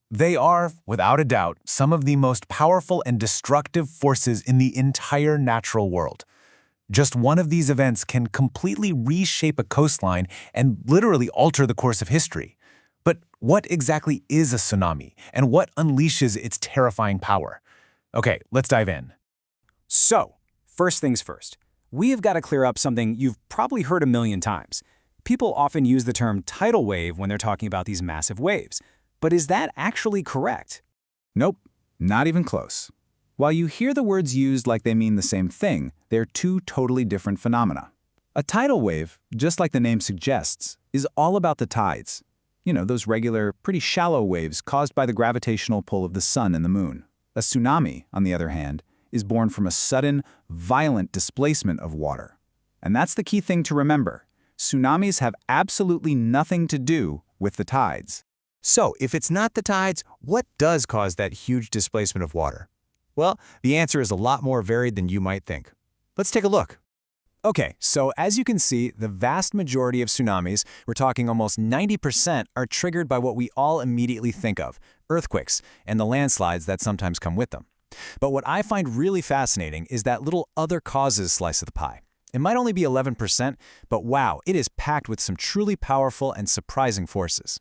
They are, without a doubt, some of the most powerful and destructive forces in the entire natural world. Just one of these events can completely reshape a coastline and literally alter the course of history. But what exactly is a tsunami, and what unleashes its terrifying power? Okay, let's dive in. So, first things first, we have got to clear up something you've probably heard a million times. People often use the term tidal wave when they're talking about these massive waves. But is that actually correct? Nope, not even close. While you hear the words used like they mean the same thing, they're two totally different phenomena. A tidal wave, just like the name suggests, is all about the tides. Those regular, pretty shallow waves caused by the gravitational pull of the sun and the moon. A tsunami, on the other hand, is born from a sudden, violent displacement of water. And that's the key thing to remember. Tsunamis have absolutely nothing to do with the tides. So, if it's not the tides, what does cause that huge displacement of water? Well, the answer is a lot more varied than you might think. Let's take a look. Okay, so as you can see, the vast majority of tsunamis, we're talking almost 90%, are triggered by what we all immediately think of, earthquakes, and the landslides that sometimes come with them. But what I find really fascinating is that little other causes slice of the pie. It might only be 11%, but wow, it is packed with some truly powerful and surprising forces.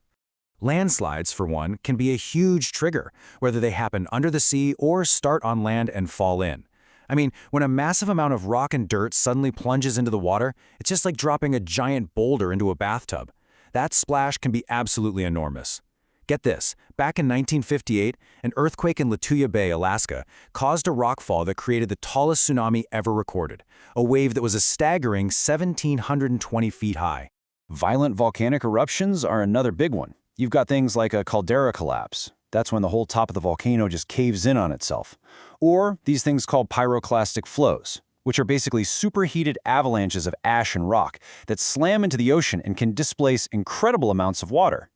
Landslides, for one, can be a huge trigger, whether they happen under the sea or start on land and fall in. I mean, when a massive amount of rock and dirt suddenly plunges into the water, it's just like dropping a giant boulder into a bathtub. That splash can be absolutely enormous. Get this, back in 1958, an earthquake in Lituya Bay, Alaska, caused a rockfall that created the tallest tsunami ever recorded, a wave that was a staggering 1,720 feet high. Violent volcanic eruptions are another big one. You've got things like a caldera collapse. That's when the whole top of the volcano just caves in on itself. Or these things called pyroclastic flows, which are basically superheated avalanches of ash and rock that slam into the ocean and can displace incredible amounts of water.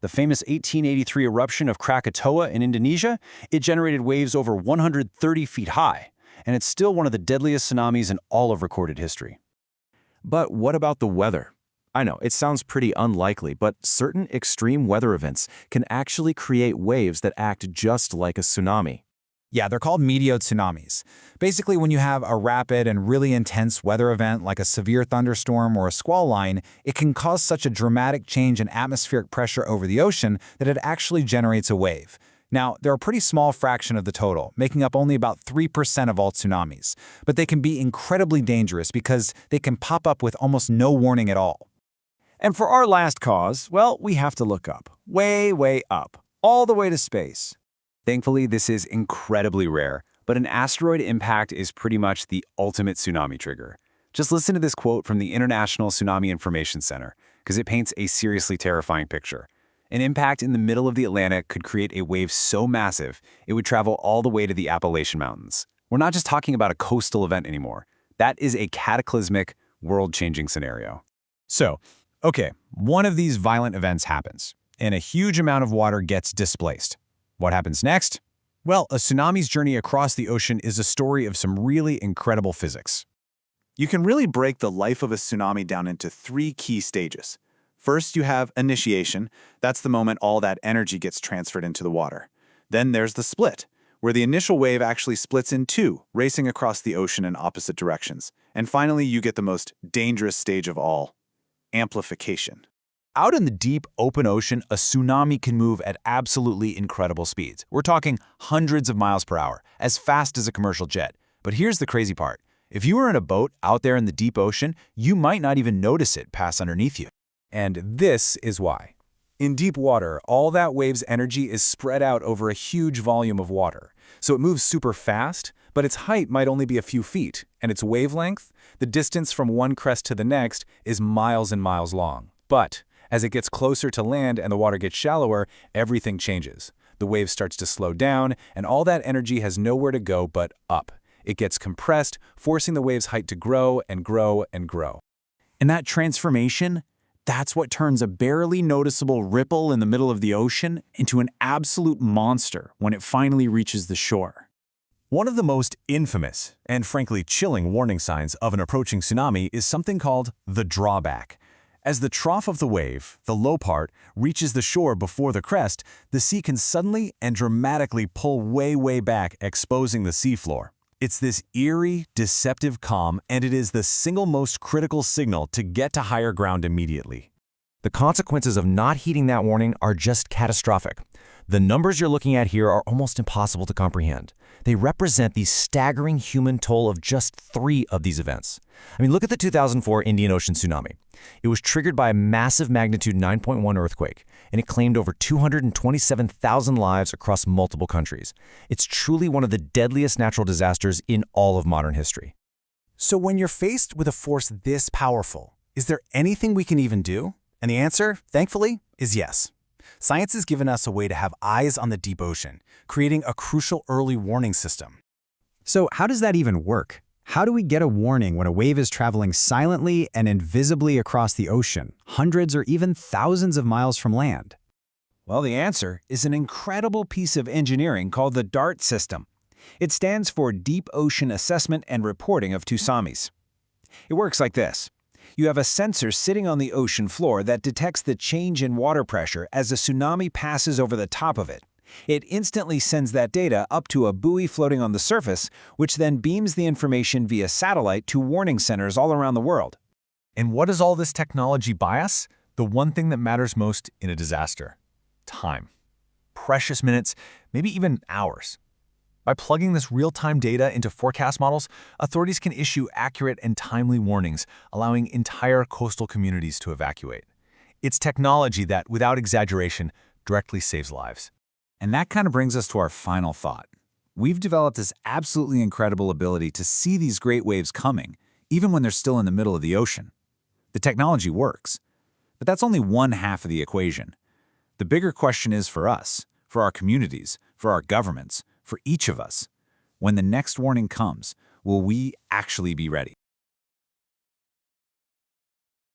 The famous 1883 eruption of Krakatoa in Indonesia, it generated waves over 130 feet high, and it's still one of the deadliest tsunamis in all of recorded history. But what about the weather? I know, it sounds pretty unlikely, but certain extreme weather events can actually create waves that act just like a tsunami. Yeah, they're called meteotsunamis. Basically, when you have a rapid and really intense weather event like a severe thunderstorm or a squall line, it can cause such a dramatic change in atmospheric pressure over the ocean that it actually generates a wave. Now, they're a pretty small fraction of the total, making up only about 3% of all tsunamis, but they can be incredibly dangerous because they can pop up with almost no warning at all. And for our last cause, well, we have to look up. Way, way up. All the way to space. Thankfully, this is incredibly rare, but an asteroid impact is pretty much the ultimate tsunami trigger. Just listen to this quote from the International Tsunami Information Center, because it paints a seriously terrifying picture. An impact in the middle of the Atlantic could create a wave so massive, it would travel all the way to the Appalachian Mountains. We're not just talking about a coastal event anymore. That is a cataclysmic, world-changing scenario. So, okay, one of these violent events happens, and a huge amount of water gets displaced. What happens next? Well, a tsunami's journey across the ocean is a story of some really incredible physics. You can really break the life of a tsunami down into 3 key stages. First, you have initiation. That's the moment all that energy gets transferred into the water. Then there's the split, where the initial wave actually splits in 2, racing across the ocean in opposite directions. And finally, you get the most dangerous stage of all, amplification. Out in the deep, open ocean, a tsunami can move at absolutely incredible speeds. We're talking hundreds of miles per hour, as fast as a commercial jet. But here's the crazy part. If you were in a boat out there in the deep ocean, you might not even notice it pass underneath you. And this is why. In deep water, all that wave's energy is spread out over a huge volume of water. So it moves super fast, but its height might only be a few feet, and its wavelength, the distance from one crest to the next, is miles and miles long. But as it gets closer to land and the water gets shallower, everything changes. The wave starts to slow down, and all that energy has nowhere to go but up. It gets compressed, forcing the wave's height to grow and grow and grow. And that transformation, that's what turns a barely noticeable ripple in the middle of the ocean into an absolute monster when it finally reaches the shore. One of the most infamous and frankly chilling warning signs of an approaching tsunami is something called the drawback. As the trough of the wave, the low part, reaches the shore before the crest, the sea can suddenly and dramatically pull way back, exposing the seafloor. It's this eerie, deceptive calm, and it is the single most critical signal to get to higher ground immediately. The consequences of not heeding that warning are just catastrophic. The numbers you're looking at here are almost impossible to comprehend. They represent the staggering human toll of just 3 of these events. I mean, look at the 2004 Indian Ocean tsunami. It was triggered by a massive magnitude 9.1 earthquake, and it claimed over 227,000 lives across multiple countries. It's truly one of the deadliest natural disasters in all of modern history. So when you're faced with a force this powerful, is there anything we can even do? And the answer, thankfully, is yes. Science has given us a way to have eyes on the deep ocean, creating a crucial early warning system. So how does that even work? How do we get a warning when a wave is traveling silently and invisibly across the ocean, hundreds or even thousands of miles from land? Well, the answer is an incredible piece of engineering called the DART system. It stands for Deep Ocean Assessment and Reporting of Tsunamis. It works like this. You have a sensor sitting on the ocean floor that detects the change in water pressure as a tsunami passes over the top of it. It instantly sends that data up to a buoy floating on the surface, which then beams the information via satellite to warning centers all around the world. And what does all this technology buy us? The one thing that matters most in a disaster: time. Precious minutes, maybe even hours. By plugging this real-time data into forecast models, authorities can issue accurate and timely warnings, allowing entire coastal communities to evacuate. It's technology that, without exaggeration, directly saves lives. And that kind of brings us to our final thought. We've developed this absolutely incredible ability to see these great waves coming, even when they're still in the middle of the ocean. The technology works, but that's only one half of the equation. The bigger question is for us, for our communities, for our governments, for each of us. When the next warning comes, will we actually be ready?